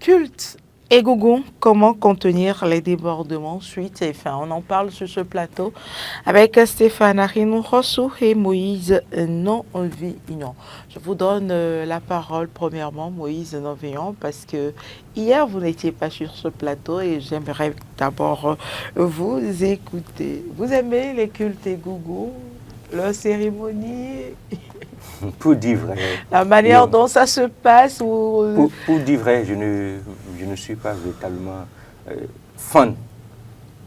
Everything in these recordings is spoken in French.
Culte et Gougou, comment contenir les débordements suite et fin. On en parle sur ce plateau avec Stéphane Arinou Rossou et Moïse Non-Vignon. Je vous donne la parole premièrement, Moïse Non-Vignon, parce que hier vous n'étiez pas sur ce plateau et j'aimerais d'abord vous écouter. Vous aimez les cultes et Gougou, leur cérémonie? Pour dire vrai. La manière dont ça se passe ou... Pour dire vrai, je ne suis pas véritablement fan.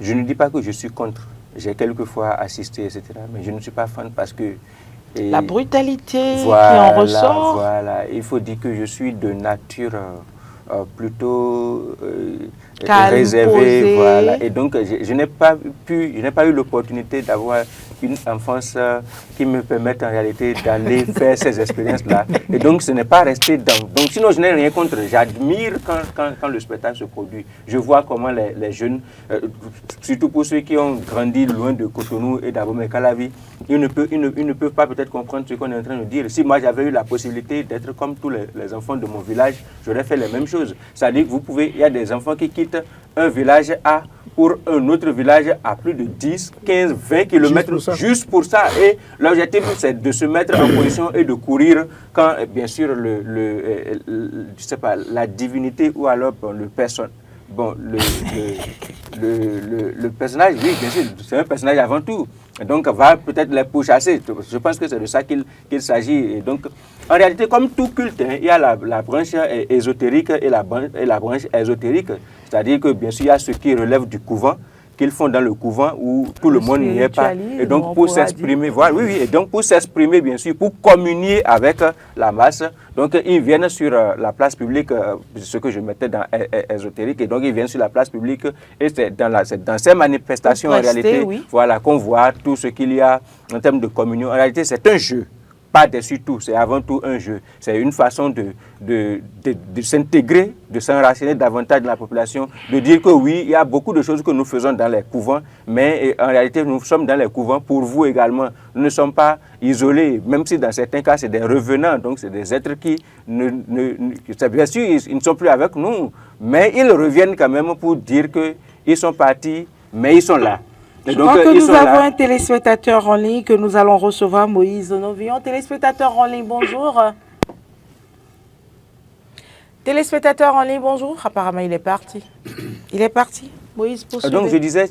Je ne dis pas que je suis contre. J'ai quelquefois assisté, etc. Mais je ne suis pas fan parce que... la brutalité voilà, qui en ressort. Voilà, il faut dire que je suis de nature plutôt calme, réservée. posé. Voilà. Et donc, je n'ai pas eu l'opportunité d'avoir une enfance qui me permette en réalité d'aller faire ces expériences-là. Et donc, ce n'est pas resté dans... Donc, sinon, je n'ai rien contre. J'admire quand le spectacle se produit. Je vois comment les jeunes, surtout pour ceux qui ont grandi loin de Cotonou et d'Abomey-Calavi, ils ne peuvent pas peut-être comprendre ce qu'on est en train de dire. Si moi, j'avais eu la possibilité d'être comme tous les enfants de mon village, j'aurais fait les mêmes choses. C'est-à-dire que il y a des enfants qui quittent un village A pour un autre village à plus de 10, 15, 20 km juste pour ça. Et l'objectif, c'est de se mettre en position et de courir quand, bien sûr, je sais pas, la divinité ou alors le personnage. Bon, le personnage, oui, bien sûr, c'est un personnage avant tout. Donc, va peut-être les pourchasser. Je pense que c'est de ça qu'il s'agit. Et donc, en réalité, comme tout culte, il y a la branche ésotérique et la branche ésotérique. C'est-à-dire que, bien sûr, il y a ceux qui relèvent du couvent, qu'ils font dans le couvent où tout le monde n'y est pas. Et donc, pour s'exprimer, voilà, oui, et donc pour s'exprimer, bien sûr, pour communier avec la masse, donc ils viennent sur la place publique, ce que je mettais dans ésotérique, et donc ils viennent sur la place publique, et c'est dans ces manifestations, en réalité, voilà, qu'on voit tout ce qu'il y a en termes de communion. En réalité, c'est un jeu. Pas dessus tout, c'est avant tout un jeu. C'est une façon de s'intégrer, de s'enraciner davantage dans la population, de dire que oui, il y a beaucoup de choses que nous faisons dans les couvents, mais en réalité, nous sommes dans les couvents pour vous également. Nous ne sommes pas isolés, même si dans certains cas, c'est des revenants, donc c'est des êtres qui, bien sûr, ils ne sont plus avec nous, mais ils reviennent quand même pour dire qu'ils sont partis, mais ils sont là. Je crois que nous avons un téléspectateur en ligne que nous allons recevoir, Moïse Non-Vignon. Téléspectateur en ligne, bonjour. Téléspectateur en ligne, bonjour. Apparemment, il est parti. Il est parti. Moïse, poursuivez. Donc, je disais,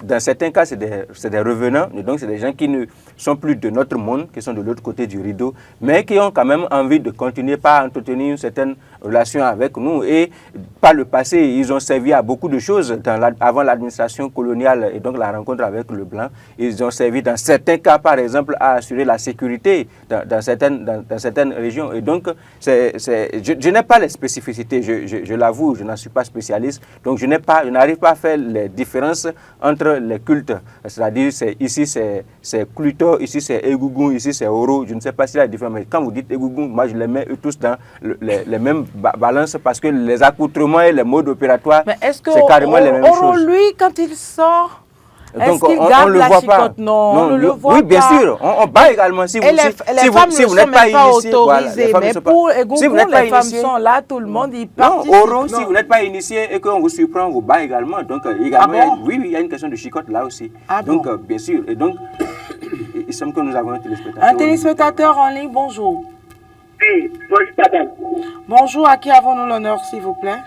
dans certains cas, c'est des revenants. Et donc, c'est des gens qui ne sont plus de notre monde, qui sont de l'autre côté du rideau, mais qui ont quand même envie de continuer par entretenir une certaine relation avec nous. Et par le passé, ils ont servi à beaucoup de choses avant l'administration coloniale et donc la rencontre avec le Blanc. Ils ont servi dans certains cas, par exemple, à assurer la sécurité dans certaines régions. Et donc, je n'ai pas les spécificités, je l'avoue, je n'en suis pas spécialiste. Donc, je n'arrive pas à faire les différences entre les cultes. C'est-à-dire, ici, c'est Cluto, ici, c'est Egungun, ici, c'est Oro. Je ne sais pas si la différence, mais quand vous dites Egungun, moi, je les mets eux tous dans les mêmes balances parce que les accoutrements et les modes opératoires, c'est carrément les mêmes Oro, choses. lui, quand il sort... Donc, on ne le voit pas. Non, on ne le voit pas. Oui, bien sûr. On bat également. Si vous n'êtes pas initié, mais pour Egungun, les femmes sont là, tout le monde, ils participent. Non, Oro, si vous n'êtes pas initié et qu'on vous surprend, on vous bat également. Donc, également, oui, il y a une question de chicotte là aussi. Donc, bien sûr. Et donc, il semble que nous avons un téléspectateur. Un téléspectateur en ligne, bonjour. Oui, bonjour, madame. Bonjour, à qui avons-nous l'honneur, s'il vous plaît?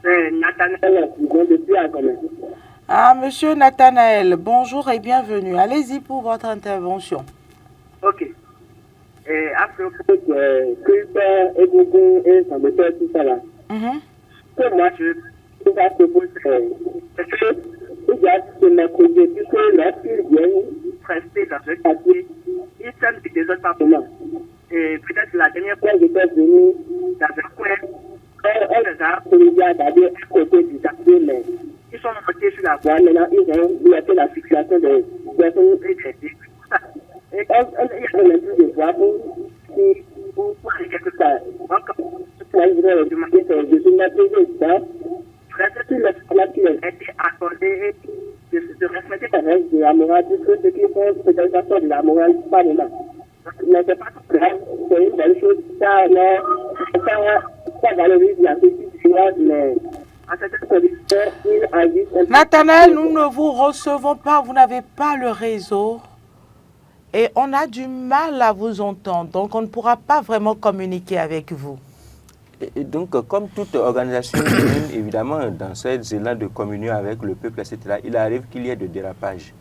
Nathanaël, depuis Agomey. Ah, monsieur Nathanaël, bonjour et bienvenue. Allez-y pour votre intervention. Ok. Et à propos de Culpeur, Egungun et son moteur, tout ça là. Que moi, je vais proposer, c'est que il y a ce mercredi, puisque lorsqu'ils viennent rester dans ce quartier, ils sèment des autres partenaires. Et peut-être la dernière fois, j'étais venu dans un coin, on les a corrigés à garder à côté du quartier, mais ils sont montés sur la voie, maintenant ils ont bloqué la circulation des personnes et des véhicules. Et il y a même plus de voies pour aller quelque part. Donc, je voudrais demander de se mettre rester sur les problèmes qui ont été accordés et de respecter les règles de la morale, puisque ceux qui font peut-être de la morale, pas de là. Mais c'est pas tout grave, c'est une belle chose, ça valorise la société. mais à certaines conditions, ils agissent. Nathanaël, nous ne vous recevons pas, vous n'avez pas le réseau. Et on a du mal à vous entendre, donc on ne pourra pas vraiment communiquer avec vous. Et donc, comme toute organisation humaine, évidemment, dans ces élans de communion avec le peuple, etc., il arrive qu'il y ait de dérapages.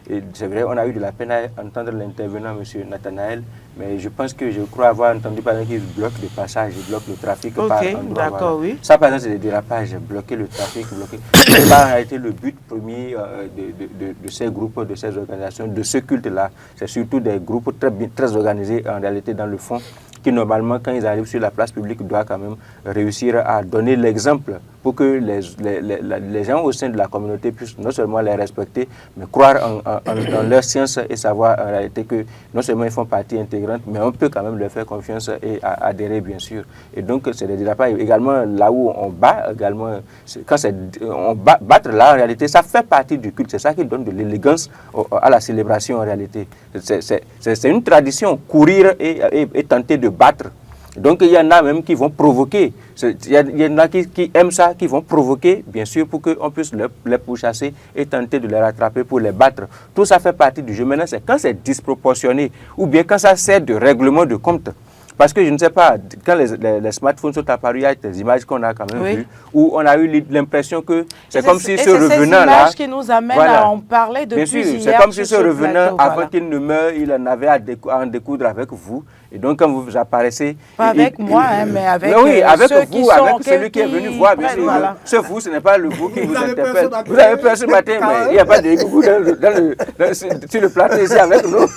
Et c'est vrai, on a eu de la peine à entendre l'intervenant, M. Nathanaël, mais je pense que je crois avoir entendu par exemple qu'il bloque le passage, il bloque le trafic par endroit. D'accord, voilà. oui. Ça, par exemple, c'est des dérapages, bloquer le trafic, bloquer. Ce n'est pas en réalité le but premier de ces groupes, de ces organisations, de ce culte-là. C'est surtout des groupes très organisés, en réalité, dans le fond, qui normalement, quand ils arrivent sur la place publique, doivent quand même réussir à donner l'exemple pour que les gens au sein de la communauté puissent non seulement les respecter, mais croire en leur science et savoir en réalité que non seulement ils font partie intégrante, mais on peut quand même leur faire confiance et adhérer, bien sûr. Et donc, c'est des dérapages. Également, là où on bat, également, quand on battre là, en réalité, ça fait partie du culte. C'est ça qui donne de l'élégance à la célébration, en réalité. C'est une tradition, courir et tenter de battre. Donc il y en a même qui vont provoquer, il y en a qui aiment ça, qui vont provoquer, bien sûr, pour qu'on puisse les pourchasser et tenter de les rattraper pour les battre. Tout ça fait partie du jeu. Maintenant, c'est quand c'est disproportionné ou bien quand ça sert de règlement de compte. Parce que je ne sais pas, quand les smartphones sont apparus, il y a des images qu'on a quand même vues, où on a eu l'impression que c'est comme si ce revenant-là... C'est ces images qui nous amènent à en parler depuis hier. Bien sûr, c'est comme si ce revenant, avant qu'il ne meure, il en avait à en découdre avec vous. Et donc, quand vous apparaissez... Pas avec moi, mais avec oui, avec ceux vous, qui sont... avec celui qui est venu voir. Bien sûr, voilà. Ce vous, ce n'est pas le vous qui vous interpelle. Vous avez peur ce matin, mais il n'y a pas de coucou sur le plateau ici avec nous.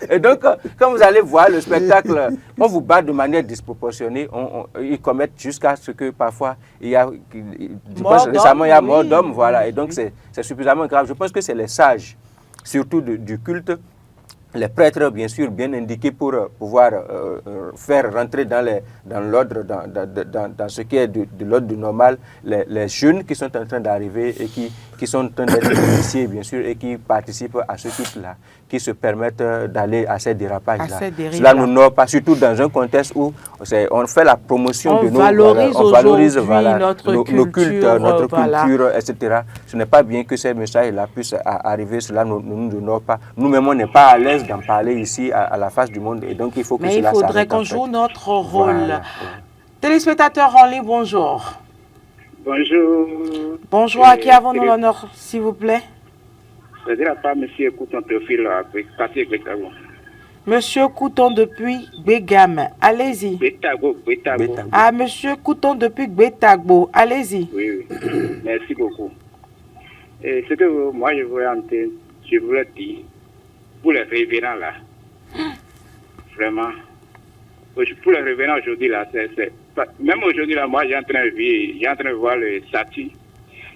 Et donc, quand vous allez voir le spectacle, on vous bat de manière disproportionnée. Ils commettent jusqu'à ce que parfois, il y a... Je pense récemment, il y a mort d'homme, voilà. Et donc, c'est suffisamment grave. Je pense que c'est les sages, surtout du culte, les prêtres, bien sûr, bien indiqués pour pouvoir faire rentrer dans l'ordre, dans ce qui est de l'ordre du normal, les jeunes qui sont en train d'arriver et qui sont en train d'être initiés, bien sûr, et qui participent à ce culte-là, qui se permettent d'aller à ces dérapages-là. Cela nous n'honore pas, surtout dans un contexte où on fait la promotion de nos valeurs, on valorise nos cultes, notre culture, etc. Ce n'est pas bien que ces messages-là puissent arriver, cela ne nous honore pas. Nous-mêmes, on n'est pas à l'aise d'en parler ici à la face du monde, et donc il faut que cela s'arrête. Mais il faudrait qu'on joue notre rôle. Voilà. Téléspectateurs en ligne, bonjour. Bonjour. Bonjour, à qui avons-nous l'honneur, s'il vous plaît? Je dirais pas M. Couton Théophile, quartier Bétago. Monsieur Couton depuis Bégame, allez-y. Bétago. Ah, Monsieur Couton depuis Bétago, allez-y. Oui, merci beaucoup. Et ce que moi je voulais dire, pour les révérends là, vraiment, pour les révérends aujourd'hui là, même aujourd'hui là, moi j'ai en train de voir le statut,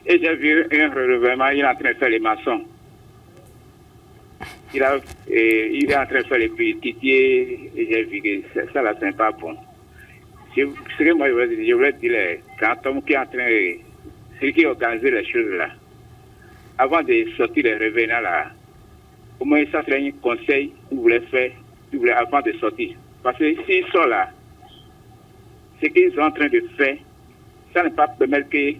et j'ai vu un révérend, il est en train de faire les maçons. Il est en train de faire les petitiers, et j'ai vu que ça là, c'est pas bon. Ce que moi je voulais dire, quand on qui est en train de, celui qui organise les choses là, avant de sortir les revenants là, au moins ça serait un conseil que vous voulez faire avant de sortir. Parce que s'ils sont là, ce qu'ils sont en train de faire, ça ne pas permettre que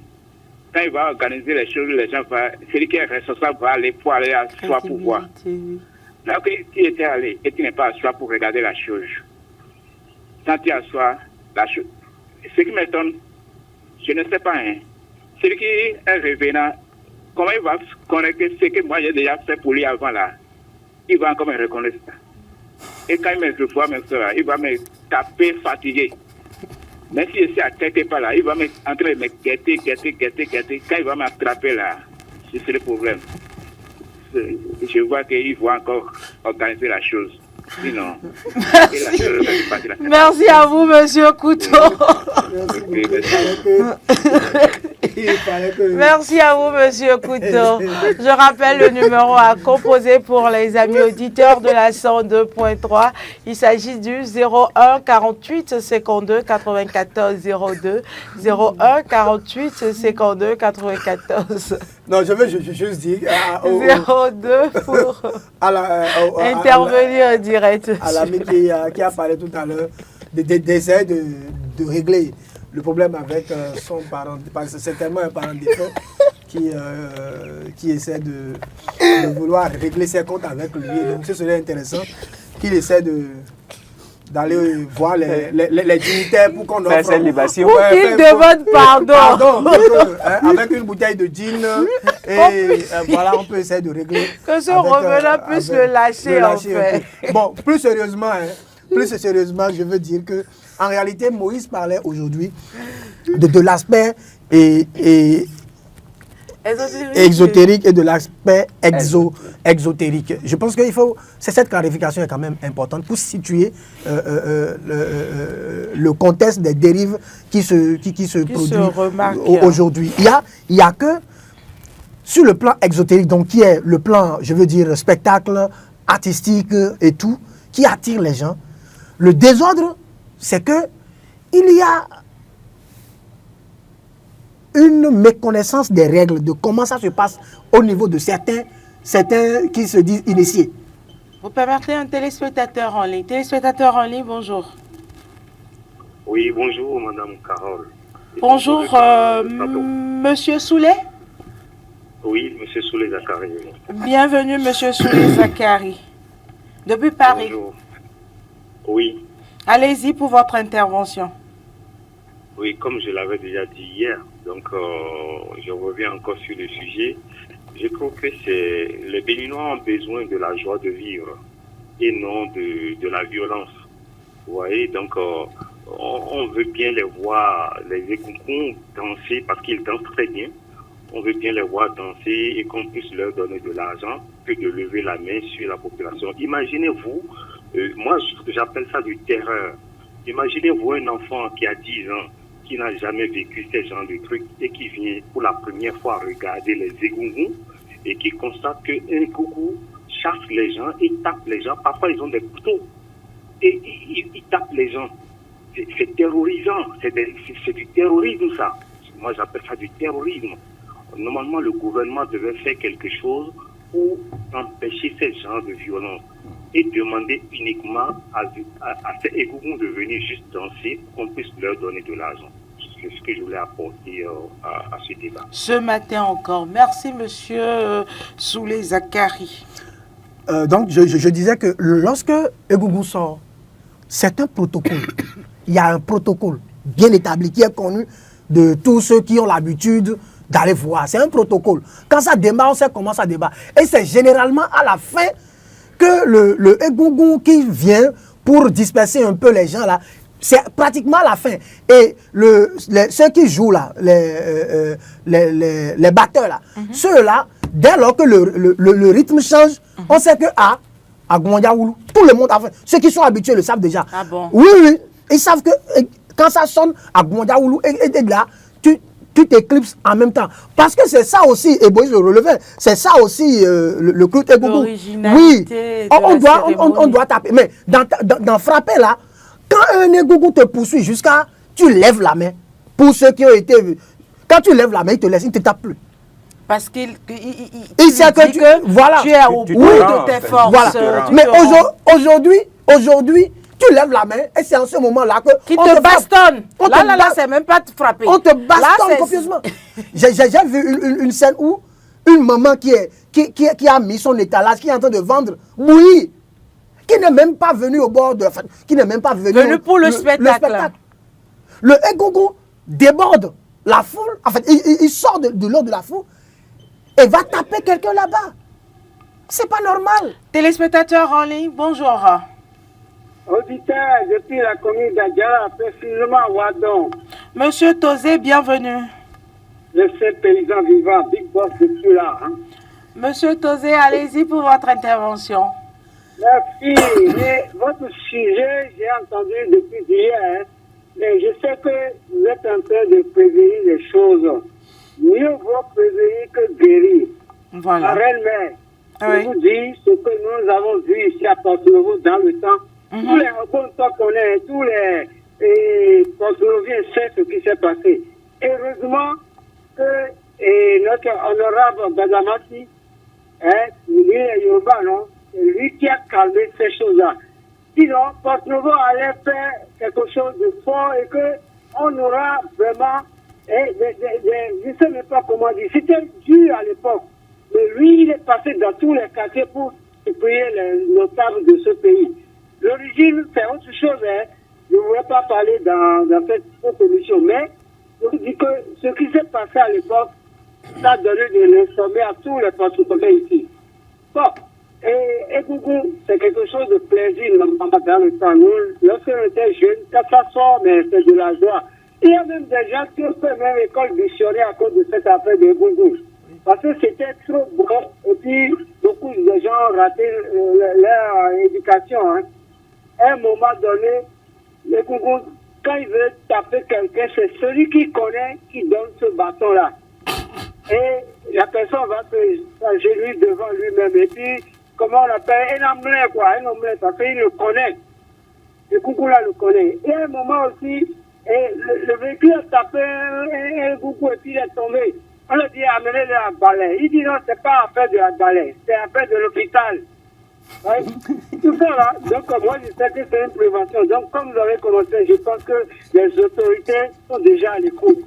quand il va organiser les choses, les gens vont, celui qui est responsable va aller pour aller à soi pour voir. Là, qui était allé et qui n'est pas à soi pour regarder la chose. Quand tu es à soi, la chose. Ce qui m'étonne, je ne sais pas, hein, celui qui est revenant, comment il va connaître ce que moi j'ai déjà fait pour lui avant là? Il va encore me reconnaître ça. Et quand il me revoit, il va me taper fatigué. Même si je suis à quelque part là, il va en train de me guetter. Quand il va m'attraper là, c'est le problème. Je vois qu'il va encore organiser la chose. Sinon, merci à vous, Monsieur Couteau. Merci à vous, Monsieur Couteau. Je rappelle le numéro à composer pour les amis auditeurs de la 102.3. Il s'agit du 01 48 52 94 02. 01 48 52 94. Non, je veux juste dire... 02 pour intervenir en direct. À l'ami qui a parlé tout à l'heure, d'essayer de régler. le problème avec son parent, parce que c'est tellement un parent défunt qui essaie de vouloir régler ses comptes avec lui. Donc ce serait intéressant qu'il essaie d'aller voir les dignitaires pour qu'on offre... qu'il demande pardon. Avec une bouteille de gin. Et voilà, on peut essayer de régler. Que ce revenant puisse le lâcher, en fait. Bon, plus sérieusement, je veux dire que en réalité, Moïse parlait aujourd'hui de l'aspect exotérique et de l'aspect exotérique. Je pense qu'il faut, cette clarification est quand même importante pour situer le contexte des dérives qui se produisent aujourd'hui. Il y a que sur le plan exotérique, donc qui est le plan, je veux dire, spectacle, artistique et tout, qui attire les gens. Le désordre, c'est que il y a une méconnaissance des règles, de comment ça se passe au niveau de certains qui se disent initiés. Vous permettez un téléspectateur en ligne. Téléspectateur en ligne, bonjour. Oui, bonjour, Madame Carole. Bonjour, Monsieur Soulet. Oui, Monsieur Soulet Zakari. Bienvenue, Monsieur Soulet Zakari. Depuis Paris. Bonjour. Oui. Allez-y pour votre intervention. Oui, comme je l'avais déjà dit hier, donc je reviens encore sur le sujet. Je trouve que les Béninois ont besoin de la joie de vivre et non de la violence. Vous voyez, donc on veut bien les voir, les Égoukoun danser parce qu'ils dansent très bien. On veut bien les voir danser et qu'on puisse leur donner de l'argent que de lever la main sur la population. Imaginez-vous, moi j'appelle ça du terreur. Imaginez-vous un enfant qui a 10 ans, qui n'a jamais vécu ce genre de trucs et qui vient pour la première fois regarder les Égougoum et qui constate qu'un gougou chasse les gens et tape les gens. Parfois, ils ont des couteaux et ils tapent les gens. C'est terrorisant. C'est du terrorisme, ça. Moi, j'appelle ça du terrorisme. Normalement, le gouvernement devait faire quelque chose pour empêcher ce genre de violence et demander uniquement à ces Égougoum de venir juste danser pour qu'on puisse leur donner de l'argent. C'est ce que je voulais apporter à ce débat. Ce matin encore. Merci, Monsieur Soulet Zakari. Donc, je disais que lorsque Égougoum sort, c'est un protocole. Il y a un protocole bien établi qui est connu de tous ceux qui ont l'habitude d'aller voir. C'est un protocole. Quand ça démarre, on sait comment ça démarre. Et c'est généralement à la fin que le Égougoum qui vient pour disperser un peu les gens là, c'est pratiquement la fin. Et ceux qui jouent là, les batteurs là, ceux-là, dès lors que le rythme change, on sait que à Gouandiaoulou, tout le monde a fait. Ceux qui sont habitués le savent déjà. Ah bon? Oui, ils savent que quand ça sonne à Gouandiaoulou, et là, tu t'éclipses en même temps. Parce que c'est ça aussi, et Boïse le relevait, c'est ça aussi le culte Égougoum. Oui, on doit taper. Mais dans frapper là, quand un Égougoum te poursuit jusqu'à, tu lèves la main. Pour ceux qui ont été... Quand tu lèves la main, il te laisse, il ne te tape plus. Parce qu'il sait que tu es au bout de tes forces. Voilà. Mais aujourd'hui, tu lèves la main et c'est en ce moment-là que... Qui te bastonne. Là, c'est même pas te frapper. On te bastonne copieusement. J'ai vu une scène où une maman qui a mis son étalage, qui est en train de vendre bouillie, qui n'est même pas venue au bord de... Qui n'est même pas venue pour le spectacle. Le Égougoum déborde la foule. En fait, il sort de l'ordre de la foule et va taper quelqu'un là-bas. C'est pas normal. Téléspectateurs en ligne, bonjour. Auditeur depuis la commune d'Adjara, précisément Wadon. Monsieur Tozé, bienvenue. Le seul paysan vivant, Big Boss depuis là. Monsieur Tozé, allez-y pour votre intervention. Merci. Mais votre sujet, j'ai entendu depuis hier, mais je sais que vous êtes en train de prévenir les choses. Mieux vaut prévenir que guérir. Voilà. Réellement, Oui. je vous dis ce que nous avons vu ici à Porto-Novo dans le temps. Tous les rebonds qu'on est, tous les Porto-Noviens savent ce qui s'est passé. Heureusement que notre honorable Gadamati, lui est Yoruba, non? C'est lui qui a calmé ces choses-là. Sinon, Porto-Novo allait faire quelque chose de fort et que on aura vraiment, je ne sais même pas comment dire, c'était dur à l'époque. Mais lui, il est passé dans tous les quartiers pour supprimer les notables de ce pays. L'origine, c'est autre chose. Hein. Je ne voulais pas parler dans cette émission. Mais je vous dis que ce qui s'est passé à l'époque, ça a donné de l'insomnie à tous les patriotes ici. Bon, et Gougou, c'est quelque chose de plaisir dans le temps. Nous, lorsqu'on était jeunes, quand ça sort, mais c'est de la joie. Il y a même des gens qui ont fait même école missionnaire à cause de cette affaire de Gougou. Parce que c'était trop bon, et puis beaucoup de gens ont raté leur éducation. Hein. À un moment donné, le Gougou, quand il veut taper quelqu'un, c'est celui qui connaît qui donne ce bâton-là. Et la personne va s'agenouiller devant lui-même. Et puis, comment on appelle, un omelette, quoi, un omelette, parce qu'il le connaît. Le Gougou-là le connaît. Et à un moment aussi, le véhicule a tapé un Gougou et puis il est tombé. On lui dit, amenez-le à balai. Il dit, non, c'est pas affaire de la balai, c'est affaire de l'hôpital. Ouais. Tout ça là, donc moi je sais que c'est une prévention. Donc comme vous avez commencé, je pense que les autorités sont déjà à l'écoute.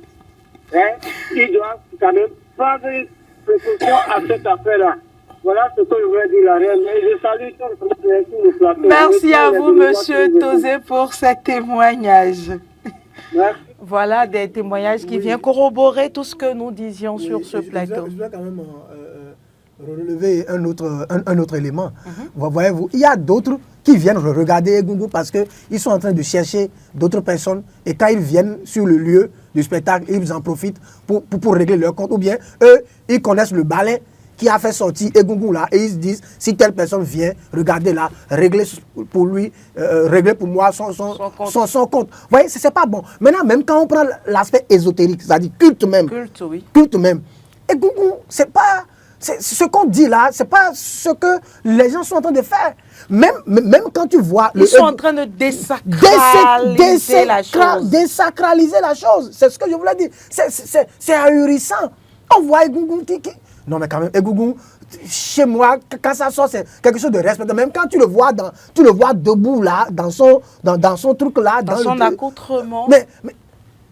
Hein? Ils doivent quand même prendre une précaution à cette affaire-là. Voilà ce que je voulais dire là. Mais je salue tout le plateau. Merci à vous, monsieur Tozé, pour ce témoignage. Merci. Voilà des témoignages qui viennent corroborer tout ce que nous disions sur ce plateau. Je dois quand même relever un autre élément. Voyez-vous, il y a d'autres qui viennent regarder Gougou parce qu'ils sont en train de chercher d'autres personnes et quand ils viennent sur le lieu du spectacle, ils en profitent pour régler leur compte. Ou bien, eux, ils connaissent le ballet qui a fait sortir Egungun là et ils se disent si telle personne vient, regardez là, régler pour lui, régler pour moi son compte. Vous voyez, c'est pas bon. Maintenant, même quand on prend l'aspect ésotérique, c'est-à-dire culte même, culte même, Egungun, c'est pas ce qu'on dit là, c'est pas ce que les gens sont en train de faire. Même quand tu vois... Ils sont en train de désacraliser la chose. Désacraliser la chose, c'est ce que je voulais dire. C'est ahurissant. On voit Egungun qui... Non, mais quand même, Egungun, chez moi, quand ça sort, c'est quelque chose de respectable. Même quand tu le vois debout là, dans son truc là. Dans son accoutrement. Mais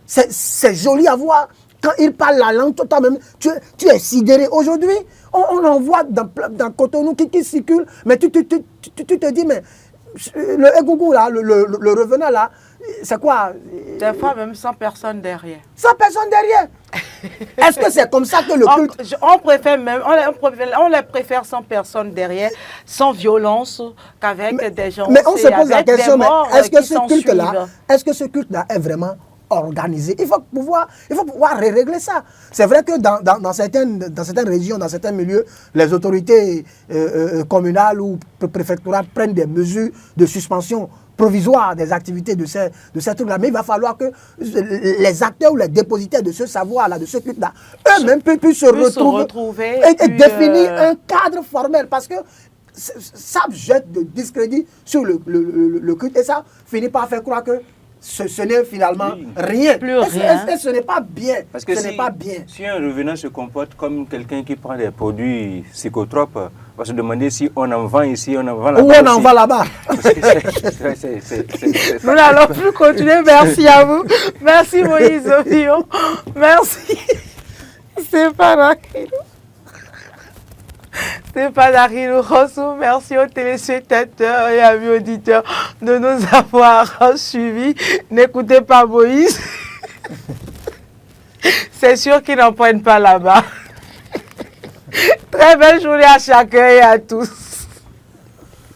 c'est joli à voir. Quand il parle la langue, toi-même, tu es sidéré. Aujourd'hui, on en voit dans Cotonou qui circule, mais tu te dis, mais le Egungun là, le revenant là, c'est quoi? Des fois même 100 personnes derrière. 100 personnes derrière. Est-ce que c'est comme ça que le culte... On les préfère 100 personnes derrière, sans violence, qu'avec des gens... Mais on se pose la question, est-ce que ce culte-là est vraiment organisé? Il faut pouvoir régler ça. C'est vrai que dans certaines régions, dans certains milieux, les autorités communales ou préfectorales prennent des mesures de suspension provisoire des activités de ces trucs-là. Mais il va falloir que les acteurs ou les dépositaires de ce savoir-là, de ce culte-là, eux-mêmes puissent se retrouver et définir un cadre formel. Parce que ça jette de discrédit sur le culte et ça finit par faire croire que ce n'est finalement rien. Et ce n'est pas bien. Parce que si un revenant se comporte comme quelqu'un qui prend des produits psychotropes, on va se demander si on en vend ici, on en vend là-bas. Ou on en vend là-bas. Nous n'allons plus continuer. Merci à vous. Merci Moïse Ovion. Merci Stéphane Arilou Rossou. Merci aux téléspectateurs et amis auditeurs de nous avoir suivis. N'écoutez pas Moïse. C'est sûr qu'ils n'en prennent pas là-bas. Très belle journée à chacun et à tous.